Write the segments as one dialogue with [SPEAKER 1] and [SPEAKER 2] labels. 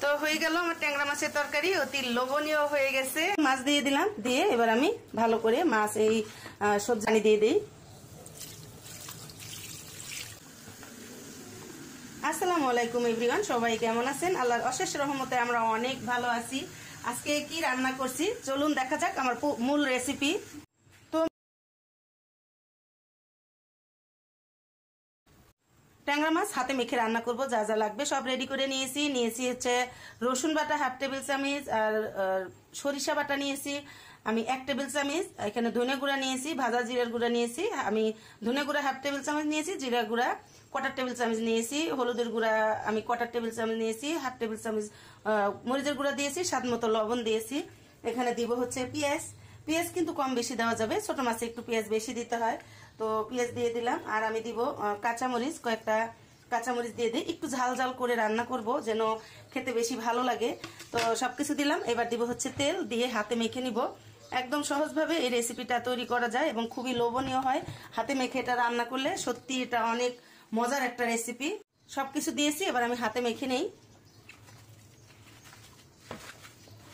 [SPEAKER 1] তো হয়ে গেল আমার ট্যাংরা মাছের তরকারি, অতি লোভনীয় হয়ে গেছে। মাছ দিয়ে দিলাম, দিয়ে এবার আমি ভালো করে মাছ এই সবজি দিয়ে দিই। আসসালামু আলাইকুম এভরিওয়ান, সবাই কেমন আছেন? আল্লাহর অশেষ রহমতে আমরা অনেক ভালো আছি। আজকে কি রান্না করছি চলুন দেখা যাক আমার মূল রেসিপি। ট্যাংরা মাছ হাতে মেখে রান্না করব, যা যা লাগবে সব রেডি করে নিয়েছি হচ্ছে রসুন বাটা 1/2 টেবিল চামচ, আর সরিষা বাটা নিয়েছি আমি 1 টেবিল চামচ, এখানে ধনে গুঁড়া নিয়েছি, ভাজা জিরার গুঁড়া নিয়েছি আমি, ধনে গুঁড়া 1/2 টেবিল চামচ নিয়েছি, জিরা গুঁড়া 1/4 টেবিল চামচ নিয়েছি, হলুদের গুঁড়া আমি 1/4 টেবিল চামচ নিয়েছি, 1/2 টেবিল চামচ মরিচের গুঁড়া দিয়েছি, স্বাদ মতো লবণ দিয়েছি। এখানে দিব হচ্ছে পেঁয়াজ কিন্তু কম বেশি দেওয়া যাবে, ছোট মাছে একটু পেঁয়াজ বেশি দিতে হয়, তো পেঁয়াজ দিয়ে দিলাম। আর আমি দিব কাঁচামরিচ, কয়েকটা কাঁচামরিচ দিয়ে দিই, একটু ঝাল ঝাল করে রান্না করব যেন খেতে বেশি ভালো লাগে। তো সবকিছু দিলাম। এবার দিব হচ্ছে তেল, দিয়ে হাতে মেখে নিব। একদম সহজভাবে এই রেসিপিটা তৈরি করা যায় এবং খুবই লোভনীয় হয়। হাতে মেখে এটা রান্না করলে সত্যি এটা অনেক মজার একটা রেসিপি। সবকিছু দিয়েছি, এবার আমি হাতে মেখে নেই।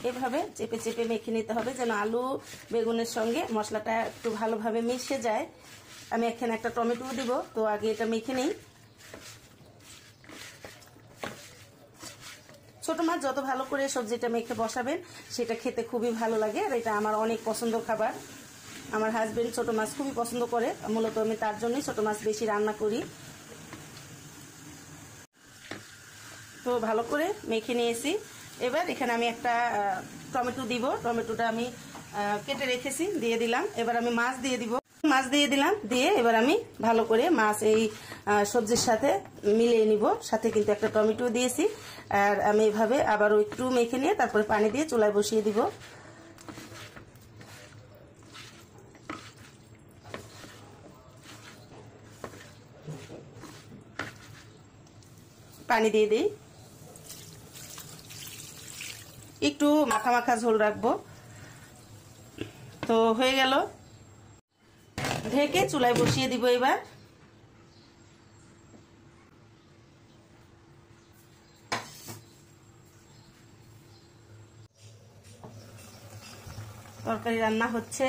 [SPEAKER 1] এভাবে চেপে চেপে মেখে নিতে হবে যেন আলু বেগুনের সঙ্গে মশলাটা একটু ভালোভাবে মিশে যায়। আমি এখানে একটা টমেটো দিব, তো আগে এটা মেখে নেই। ছোট মাছ যত ভালো করে সবজিটা মেখে বসাবেন সেটা খেতে খুবই ভালো লাগে, আর এটা আমার অনেক পছন্দ খাবার। আমার হাজবেন্ড ছোট মাছ খুবই পছন্দ করে, মূলত আমি তার জন্যই ছোট মাছ বেশি রান্না করি। তো ভালো করে মেখে নিয়েছি। এবার এখানে আমি একটা টমেটো দিব, টমেটোটা আমি কেটে রেখেছি, দিয়ে দিলাম। এবার আমি মাছ দিয়ে দিলাম, দিয়ে এবার আমি ভালো করে মাছ এই সবজির সাথে মিলিয়ে নিব। সাথে কিন্তু একটা টমেটো দিয়েছি। আর আমি এভাবে আবারও একটু মেখে নিয়ে তারপরে পানি দিয়ে চুলায় বসিয়ে দিব। পানি দিয়ে দিই, একটু মাখা মাখা ঝোল রাখবো। তো হয়ে গেল, ঢেকে চুলায় বসিয়ে দিব। এবার তরকারি রান্না হচ্ছে।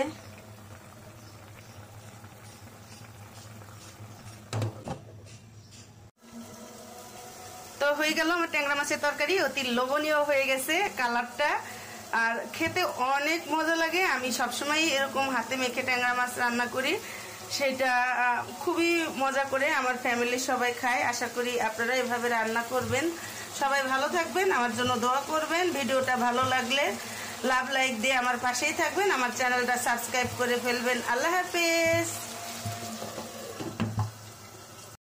[SPEAKER 1] তো হয়ে গেল আমার ট্যাংরা মাছের তরকারি, অতি লোভনীয় হয়ে গেছে কালারটা, আর খেতে অনেক মজা লাগে। আমি সবসময় এরকম হাতে মেখে ট্যাংরা মাছ রান্না করি, সেটা খুবই মজা করে আমার ফ্যামিলির সবাই খায়। আশা করি আপনারা এভাবে রান্না করবেন। সবাই ভালো থাকবেন, আমার জন্য দোয়া করবেন। ভিডিওটা ভালো লাগলে লাভ লাইক দিয়ে আমার পাশেই থাকবেন, আমার চ্যানেলটা সাবস্ক্রাইব করে ফেলবেন। আল্লাহ হাফেজ।